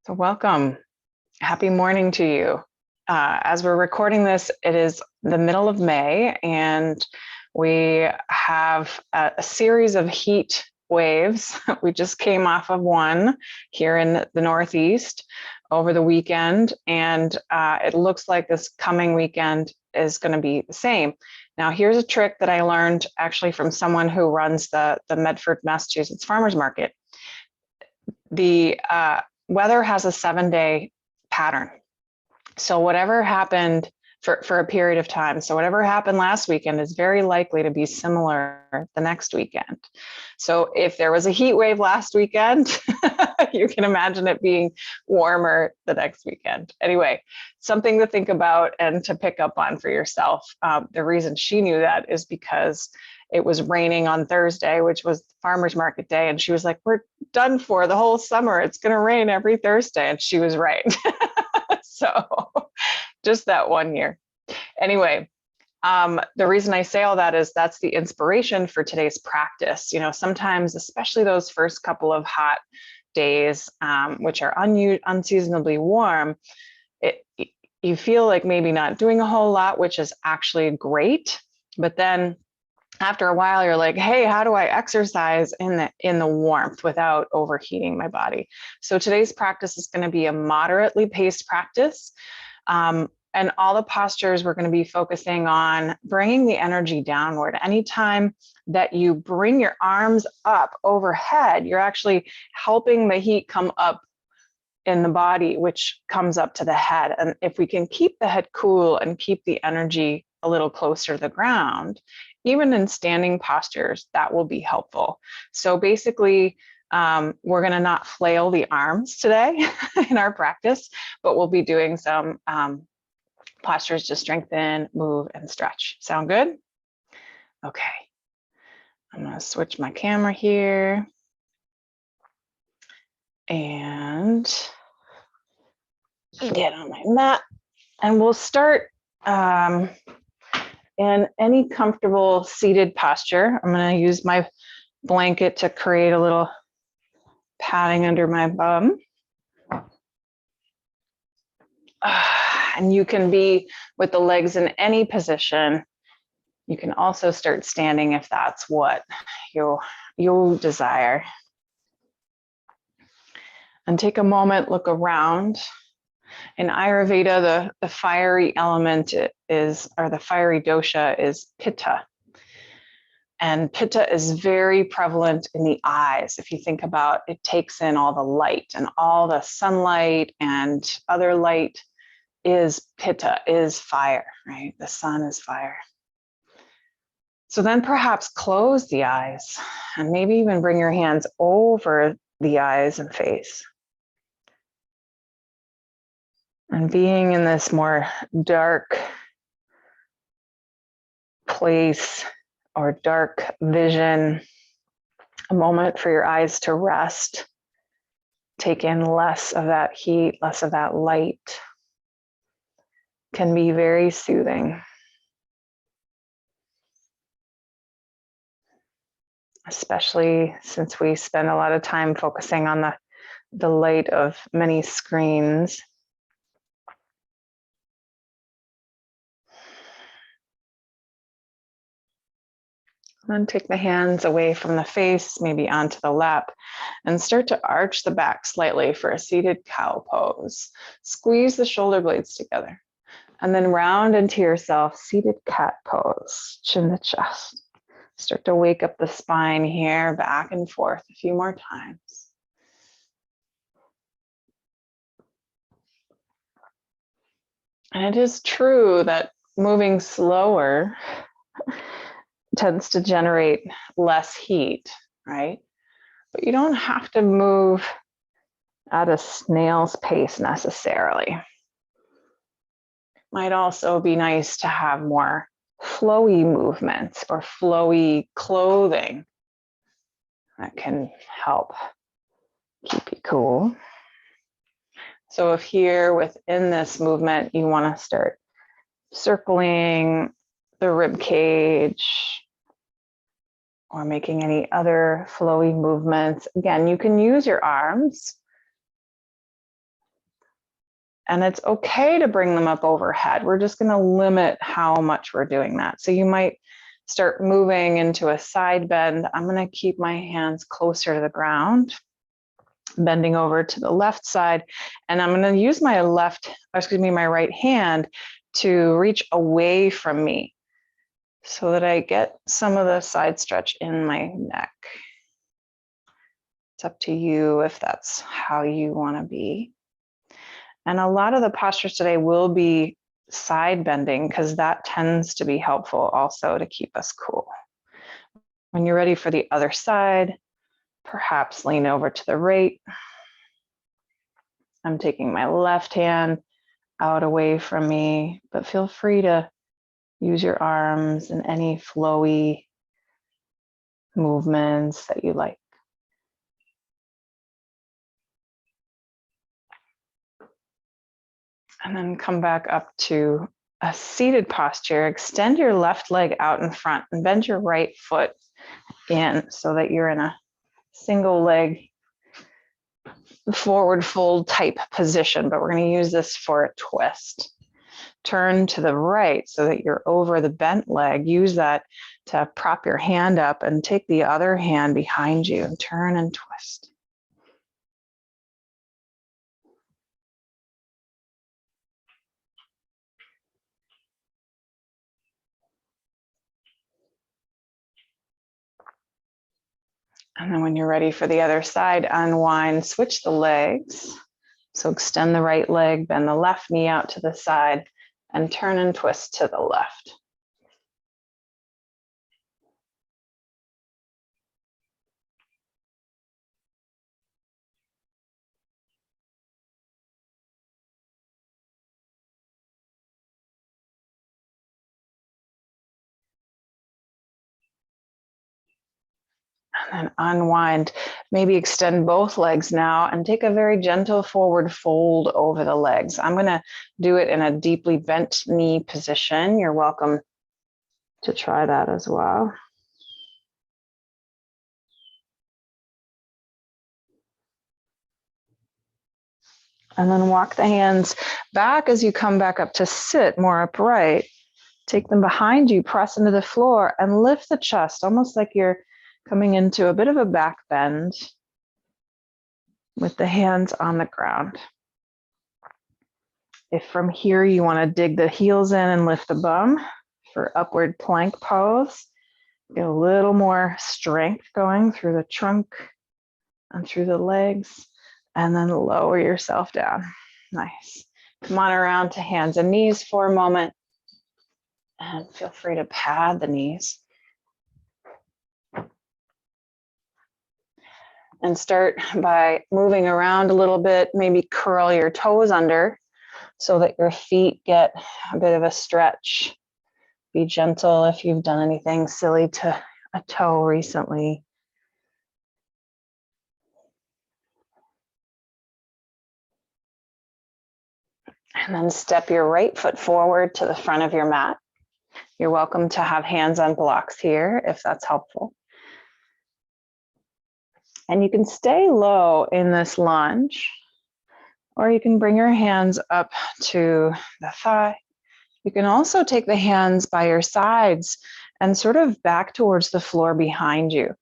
So welcome. Happy morning to you. As we're recording this, it is the middle of May, and we have a series of heat waves. We just came off of one here in the Northeast over the weekend, and it looks like this coming weekend is going to be the same. Now, here's a trick that I learned actually from someone who runs the Medford, Massachusetts Farmers Market. The weather has a 7-day pattern. So whatever happened for a period of time, so whatever happened last weekend is very likely to be similar the next weekend. So if there was a heat wave last weekend, you can imagine it being warmer the next weekend. Anyway, something to think about and to pick up on for yourself. The reason she knew that is because it was raining on Thursday, which was farmers market day. And she was like, we're done for the whole summer. It's going to rain every Thursday. And she was right. So just that one year. Anyway, the reason I say all that is that's the inspiration for today's practice. You know, sometimes, especially those first couple of hot days, which are unseasonably warm, you feel like maybe not doing a whole lot, which is actually great. But then after a while, you're like, hey, how do I exercise in the warmth without overheating my body? So today's practice is going to be a moderately paced practice. And all the postures, we're going to be focusing on bringing the energy downward. Anytime that you bring your arms up overhead, you're actually helping the heat come up in the body, which comes up to the head. And if we can keep the head cool and keep the energy a little closer to the ground, even in standing postures, that will be helpful. So basically, we're going to not flail the arms today in our practice, but we'll be doing some postures to strengthen, move, and stretch. Sound good? Okay. I'm going to switch my camera here. And get on my mat. And we'll start in any comfortable seated posture. I'm going to use my blanket to create a little padding under my bum. And you can be with the legs in any position. You can also start standing if that's what you desire. And take a moment, look around. In Ayurveda, the fiery element is, or the fiery dosha is Pitta. And Pitta is very prevalent in the eyes. If you think about it, takes in all the light, and all the sunlight and other light is Pitta, is fire, right? The sun is fire. So then perhaps close the eyes and maybe even bring your hands over the eyes and face. And being in this more dark place or dark vision, a moment for your eyes to rest, take in less of that heat, less of that light, can be very soothing. Especially since we spend a lot of time focusing on the light of many screens. Then take the hands away from the face, maybe onto the lap, and start to arch the back slightly for a seated cow pose. Squeeze the shoulder blades together, and then round into yourself, seated cat pose, chin to chest. Start to wake up the spine here, back and forth a few more times. And it is true that moving slower tends to generate less heat, right? But you don't have to move at a snail's pace necessarily. Might also be nice to have more flowy movements or flowy clothing that can help keep you cool. So if here within this movement, you want to start circling the rib cage or making any other flowy movements, again, you can use your arms And it's okay to bring them up overhead. We're just going to limit how much we're doing that. So you might start moving into a side bend. I'm going to keep my hands closer to the ground, bending over to the left side. And I'm going to use my my right hand to reach away from me so that I get some of the side stretch in my neck. It's up to you if that's how you want to be. And a lot of the postures today will be side bending because that tends to be helpful also to keep us cool. When you're ready for the other side, perhaps lean over to the right. I'm taking my left hand out away from me, but feel free to use your arms in any flowy movements that you like. And then come back up to a seated posture. Extend your left leg out in front and bend your right foot in so that you're in a single leg forward fold type position, but we're going to use this for a twist. Turn to the right so that you're over the bent leg. Use that to prop your hand up and take the other hand behind you and turn and twist. And then when you're ready for the other side, unwind, switch the legs. So extend the right leg, bend the left knee out to the side, and turn and twist to the left. And then unwind, maybe extend both legs now and take a very gentle forward fold over the legs. I'm going to do it in a deeply bent knee position. You're welcome to try that as well. And then walk the hands back as you come back up to sit more upright. Take them behind you, press into the floor, and lift the chest, almost like you're coming into a bit of a back bend with the hands on the ground. If from here you want to dig the heels in and lift the bum for upward plank pose, get a little more strength going through the trunk and through the legs, and then lower yourself down. Nice. Come on around to hands and knees for a moment, and feel free to pad the knees. And start by moving around a little bit, maybe curl your toes under so that your feet get a bit of a stretch. Be gentle if you've done anything silly to a toe recently. And then step your right foot forward to the front of your mat. You're welcome to have hands on blocks here if that's helpful. And you can stay low in this lunge, or you can bring your hands up to the thigh. You can also take the hands by your sides and sort of back towards the floor behind you.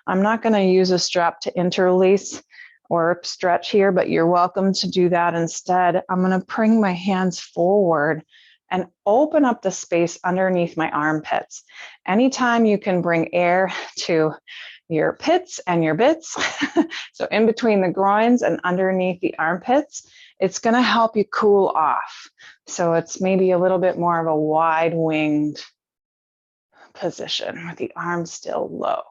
I'm not going to use a strap to interlace or stretch here, but you're welcome to do that instead. I'm going to bring my hands forward and open up the space underneath my armpits. Anytime you can bring air to your pits and your bits, so in between the groins and underneath the armpits, it's going to help you cool off. So it's maybe a little bit more of a wide-winged position with the arms still low.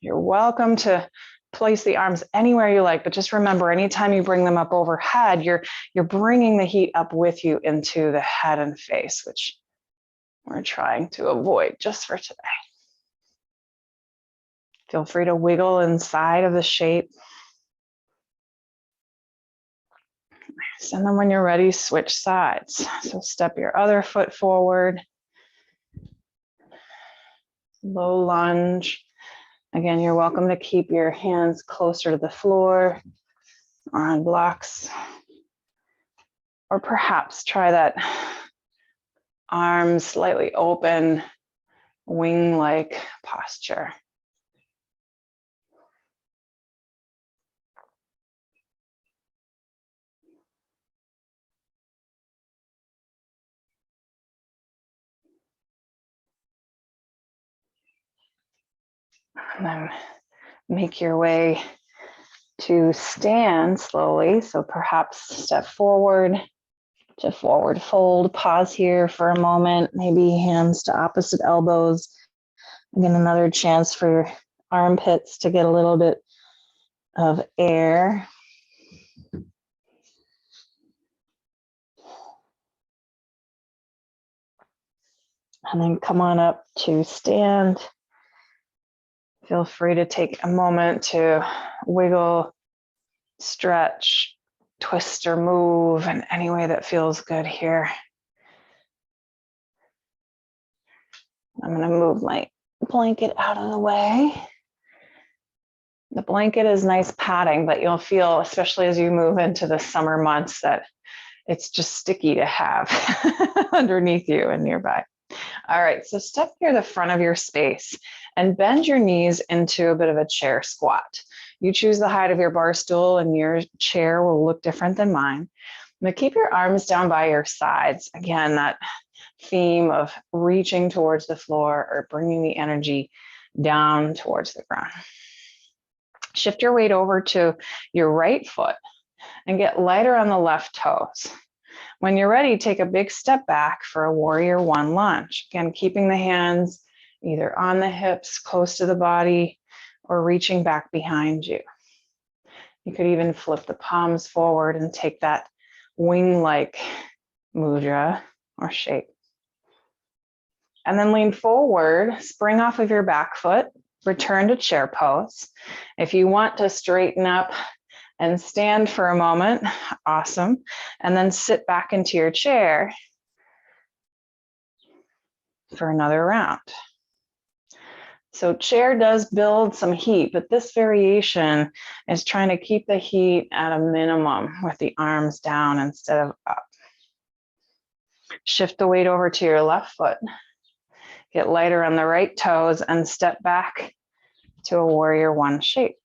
You're welcome to place the arms anywhere you like, but just remember, anytime you bring them up overhead, you're bringing the heat up with you into the head and face, which we're trying to avoid just for today. Feel free to wiggle inside of the shape. And then when you're ready, switch sides. So step your other foot forward. Low lunge. Again, you're welcome to keep your hands closer to the floor or on blocks. Or perhaps try that arms slightly open, wing-like posture. And then make your way to stand slowly. So perhaps step forward to forward fold. Pause here for a moment. Maybe hands to opposite elbows. Again, another chance for your armpits to get a little bit of air. And then come on up to stand. Feel free to take a moment to wiggle, stretch, twist or move in any way that feels good here. I'm going to move my blanket out of the way. The blanket is nice padding, but you'll feel, especially as you move into the summer months, that it's just sticky to have underneath you and nearby. All right, so step near the front of your space and bend your knees into a bit of a chair squat. You choose the height of your bar stool and your chair will look different than mine. But keep your arms down by your sides. Again, that theme of reaching towards the floor or bringing the energy down towards the ground. Shift your weight over to your right foot and get lighter on the left toes. When you're ready, take a big step back for a warrior one lunge. Again, keeping the hands either on the hips, close to the body, or reaching back behind you. You could even flip the palms forward and take that wing-like mudra or shape. And then lean forward, spring off of your back foot, return to chair pose. If you want to straighten up and stand for a moment, awesome. And then sit back into your chair for another round. So chair does build some heat, but this variation is trying to keep the heat at a minimum with the arms down instead of up. Shift the weight over to your left foot. Get lighter on the right toes and step back to a warrior one shape.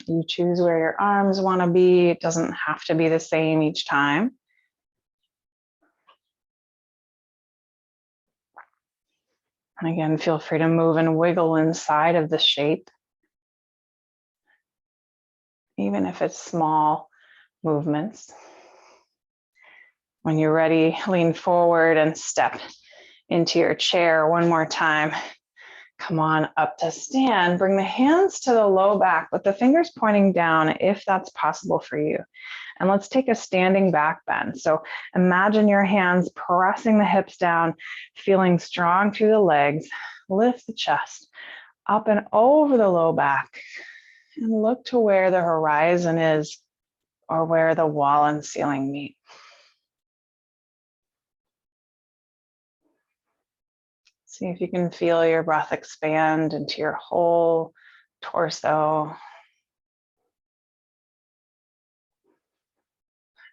You choose where your arms want to be. It doesn't have to be the same each time. And again, feel free to move and wiggle inside of the shape, even if it's small movements. When you're ready, lean forward and step into your chair one more time. Come on up to stand. Bring the hands to the low back with the fingers pointing down if that's possible for you. And let's take a standing back bend. So imagine your hands pressing the hips down, feeling strong through the legs. Lift the chest up and over the low back and look to where the horizon is or where the wall and ceiling meet. See if you can feel your breath expand into your whole torso.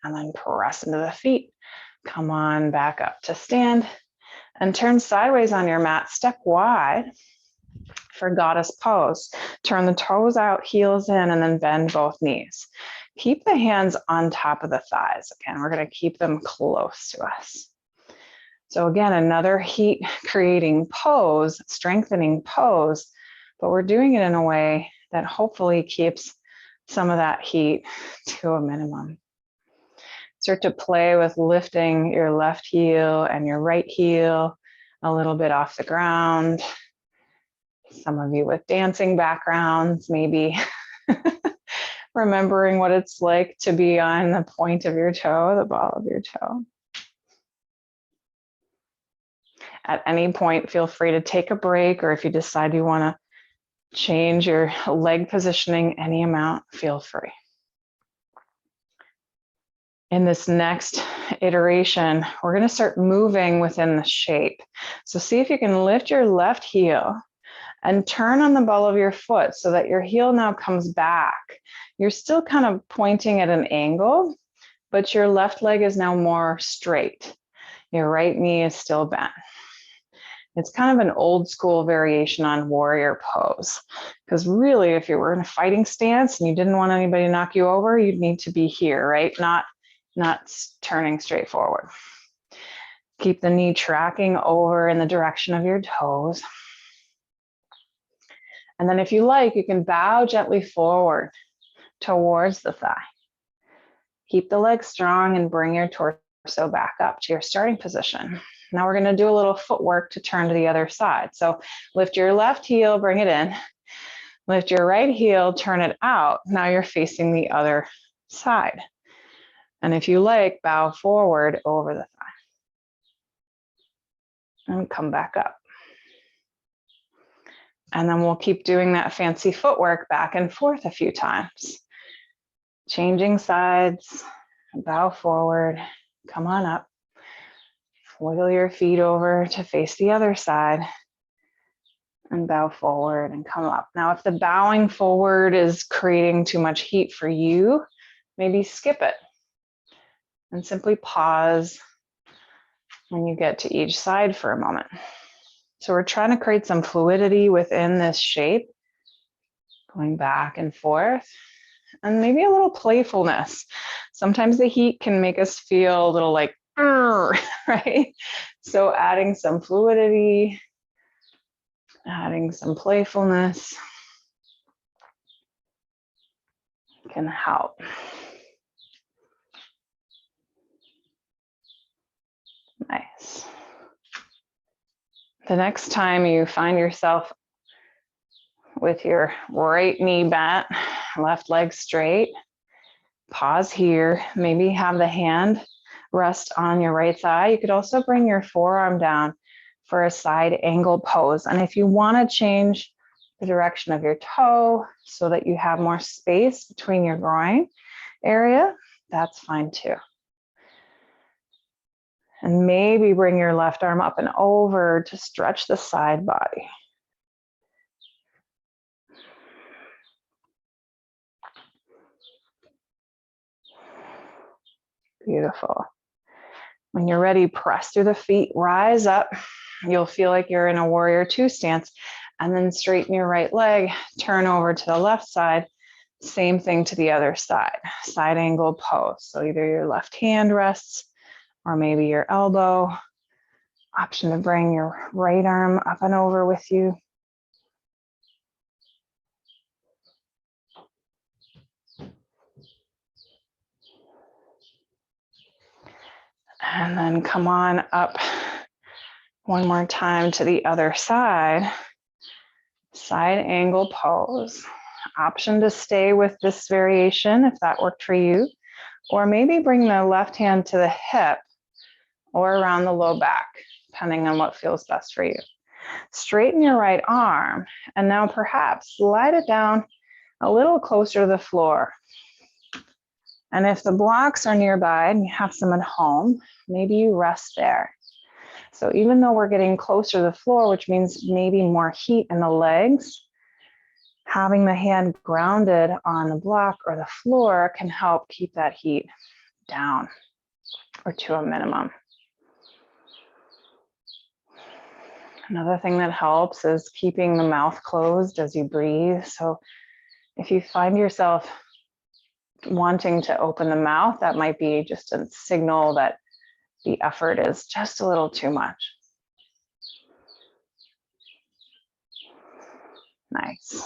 And then press into the feet. Come on back up to stand and turn sideways on your mat. Step wide for goddess pose. Turn the toes out, heels in, and then bend both knees. Keep the hands on top of the thighs. Again, we're going to keep them close to us. So again, another heat creating pose, strengthening pose, but we're doing it in a way that hopefully keeps some of that heat to a minimum. Start to play with lifting your left heel and your right heel a little bit off the ground. Some of you with dancing backgrounds, maybe remembering what it's like to be on the point of your toe, the ball of your toe. At any point, feel free to take a break, or if you decide you want to change your leg positioning any amount, feel free. In this next iteration, we're going to start moving within the shape. So see if you can lift your left heel and turn on the ball of your foot so that your heel now comes back. You're still kind of pointing at an angle, but your left leg is now more straight. Your right knee is still bent. It's kind of an old school variation on warrior pose. Because really, if you were in a fighting stance and you didn't want anybody to knock you over, you'd need to be here, right? Not turning straight forward. Keep the knee tracking over in the direction of your toes. And then if you like, you can bow gently forward towards the thigh. Keep the leg strong and bring your torso back up to your starting position. Now we're going to do a little footwork to turn to the other side. So lift your left heel, bring it in. Lift your right heel, turn it out. Now you're facing the other side. And if you like, bow forward over the thigh. And come back up. And then we'll keep doing that fancy footwork back and forth a few times. Changing sides, bow forward, come on up. Wiggle your feet over to face the other side and bow forward and come up. Now, if the bowing forward is creating too much heat for you, maybe skip it and simply pause when you get to each side for a moment. So we're trying to create some fluidity within this shape, going back and forth, and maybe a little playfulness. Sometimes the heat can make us feel a little like, right? So adding some fluidity, adding some playfulness can help. Nice. The next time you find yourself with your right knee bent, left leg straight, pause here. Maybe have the hand rest on your right thigh. You could also bring your forearm down for a side angle pose. And if you want to change the direction of your toe so that you have more space between your groin area, that's fine too. And maybe bring your left arm up and over to stretch the side body. Beautiful. When you're ready, press through the feet, rise up. You'll feel like you're in a warrior two stance, and then straighten your right leg, turn over to the left side. Same thing to the other side, side angle pose. So either your left hand rests or maybe your elbow. Option to bring your right arm up and over with you. And then come on up one more time to the other side. Side angle pose. Option to stay with this variation if that worked for you. Or maybe bring the left hand to the hip or around the low back, depending on what feels best for you. Straighten your right arm, and now perhaps slide it down a little closer to the floor. And if the blocks are nearby and you have some at home, maybe you rest there. So even though we're getting closer to the floor, which means maybe more heat in the legs, having the hand grounded on the block or the floor can help keep that heat down or to a minimum. Another thing that helps is keeping the mouth closed as you breathe. So if you find yourself wanting to open the mouth, that might be just a signal that the effort is just a little too much. Nice.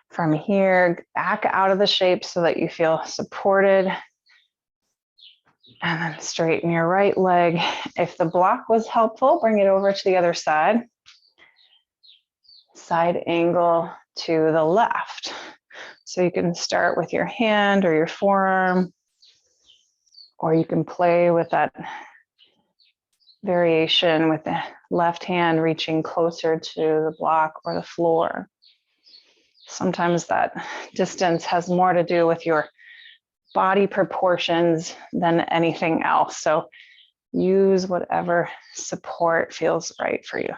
From here, back out of the shape so that you feel supported. And then straighten your right leg. If the block was helpful, bring it over to the other side. Side angle to the left. So you can start with your hand or your forearm, or you can play with that variation with the left hand reaching closer to the block or the floor. Sometimes that distance has more to do with your body proportions than anything else. So use whatever support feels right for you.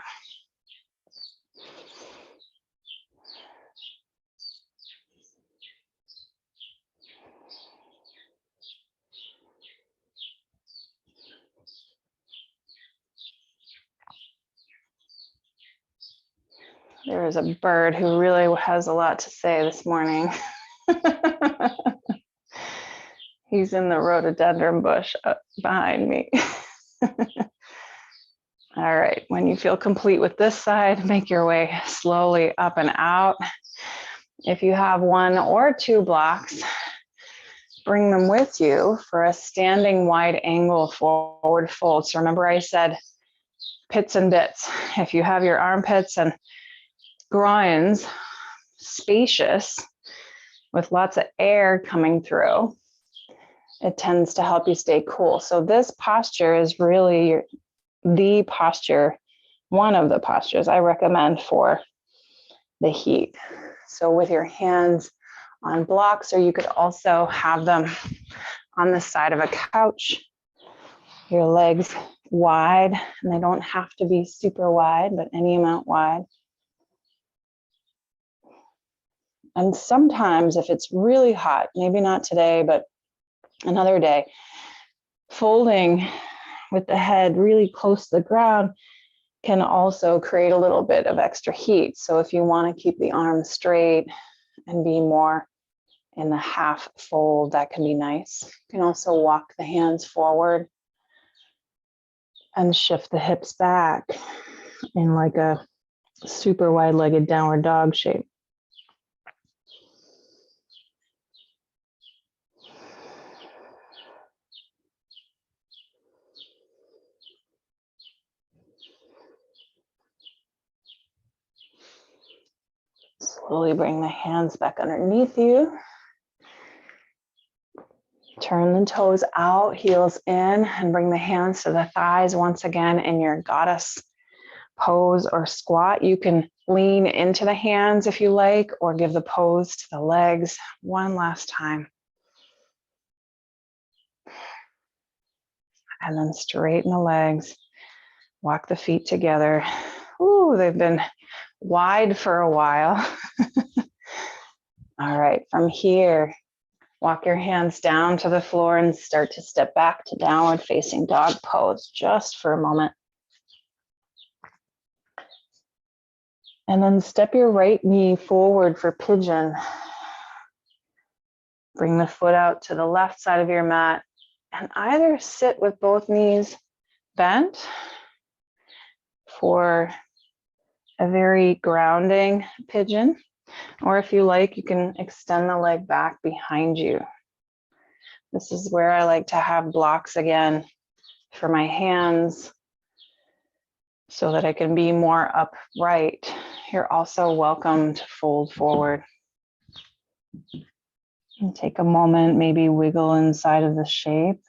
There is a bird who really has a lot to say this morning. He's in the rhododendron bush behind me. All right, when you feel complete with this side, make your way slowly up and out. If you have 1 or 2 blocks, bring them with you for a standing wide angle forward fold. So remember I said pits and bits. If you have your armpits and groins spacious with lots of air coming through, it tends to help you stay cool. So this posture is really the posture, one of the postures I recommend for the heat. So with your hands on blocks, or you could also have them on the side of a couch, your legs wide, and they don't have to be super wide, but any amount wide. And sometimes if it's really hot, maybe not today, but another day, folding with the head really close to the ground can also create a little bit of extra heat. So if you want to keep the arms straight and be more in the half fold, that can be nice. You can also walk the hands forward and shift the hips back in like a super wide-legged downward dog shape. Slowly bring the hands back underneath you. Turn the toes out, heels in, and bring the hands to the thighs once again in your goddess pose or squat. You can lean into the hands if you like, or give the pose to the legs one last time. And then straighten the legs, walk the feet together. Ooh, they've been wide for a while. All right, from here, walk your hands down to the floor and start to step back to downward facing dog pose just for a moment. And then step your right knee forward for pigeon. Bring the foot out to the left side of your mat and either sit with both knees bent for a very grounding pigeon, or if you like, you can extend the leg back behind you. This is where I like to have blocks again for my hands so that I can be more upright. You're also welcome to fold forward. And take a moment, maybe wiggle inside of the shape.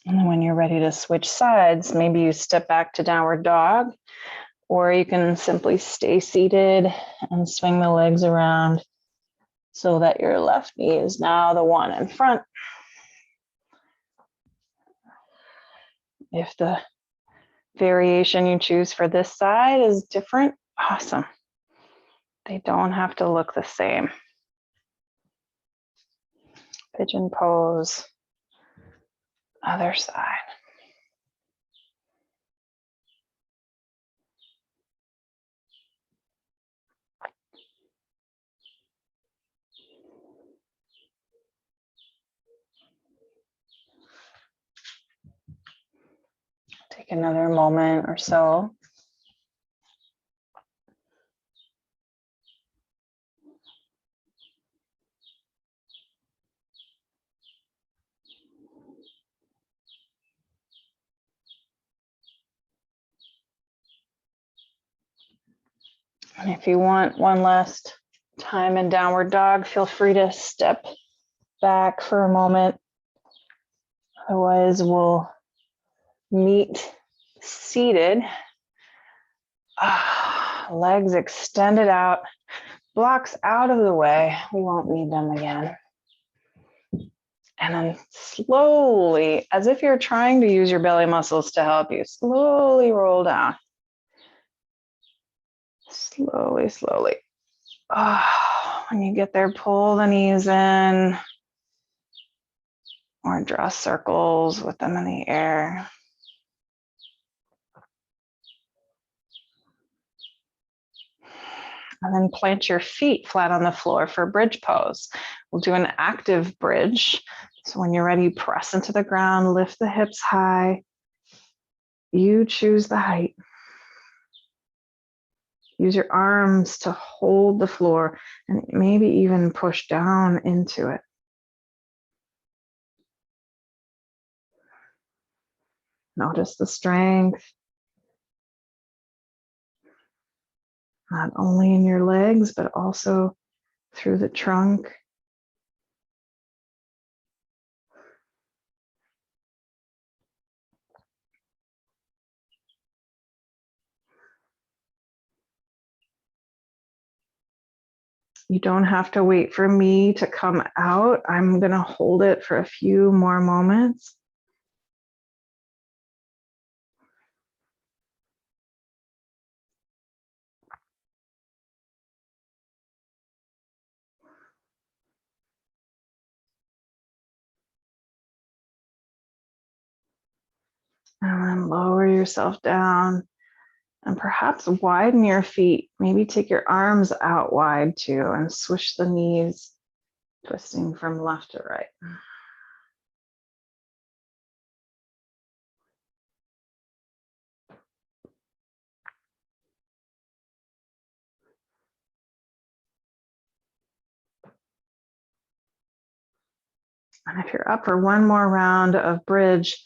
And then when you're ready to switch sides, maybe you step back to downward dog, or you can simply stay seated and swing the legs around so that your left knee is now the one in front. If the variation you choose for this side is different, awesome. They don't have to look the same. Pigeon pose, other side. Take another moment or so. And if you want one last time in downward dog, feel free to step back for a moment. Otherwise, we'll meet seated. Legs extended out, blocks out of the way. We won't need them again. And then slowly, as if you're trying to use your belly muscles to help you, slowly roll down. Slowly, slowly. When you get there, pull the knees in. or draw circles with them in the air. And then plant your feet flat on the floor for bridge pose. We'll do an active bridge. So when you're ready, press into the ground, lift the hips high. You choose the height. Use your arms to hold the floor and maybe even push down into it. Notice the strength, not only in your legs, but also through the trunk. You don't have to wait for me to come out. I'm going to hold it for a few more moments. And then lower yourself down and perhaps widen your feet. Maybe take your arms out wide too and swish the knees, twisting from left to right. And if you're up for one more round of bridge,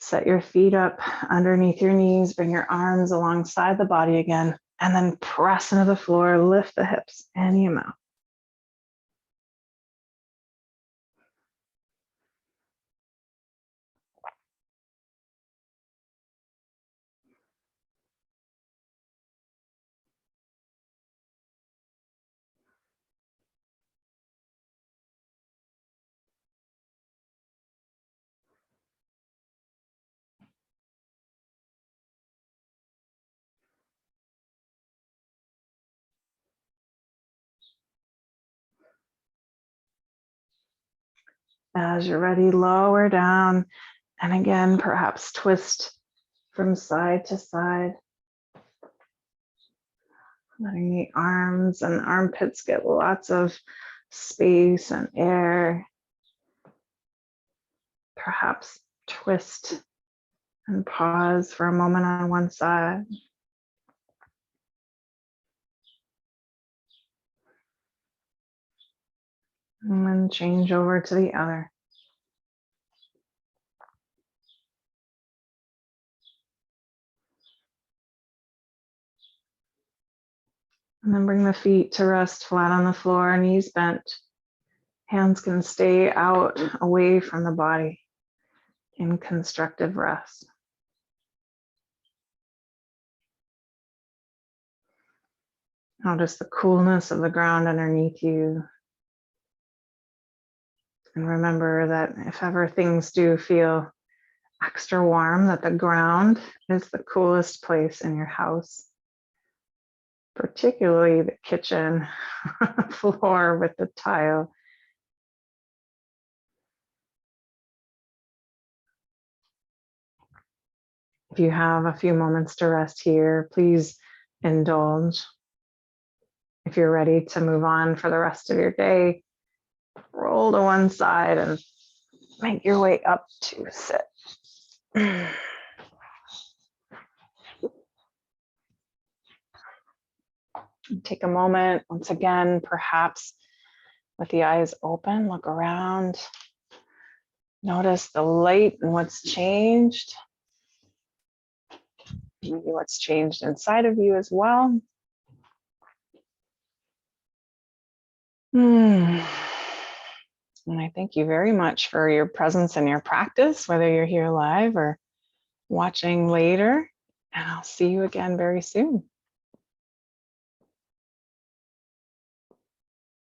set your feet up underneath your knees, bring your arms alongside the body again, and then press into the floor, lift the hips any amount. As you're ready, lower down, and again, perhaps twist from side to side. Letting the arms and armpits get lots of space and air. Perhaps twist and pause for a moment on one side. And then change over to the other. And then bring the feet to rest flat on the floor, knees bent. Hands can stay out away from the body in constructive rest. Notice the coolness of the ground underneath you. And remember that if ever things do feel extra warm, that the ground is the coolest place in your house, particularly the kitchen floor with the tile. If you have a few moments to rest here, please indulge. If you're ready to move on for the rest of your day, roll to one side and make your way up to sit. Take a moment, once again, perhaps with the eyes open, look around. Notice the light and what's changed. Maybe what's changed inside of you as well. And I thank you very much for your presence and your practice, whether you're here live or watching later. And I'll see you again very soon.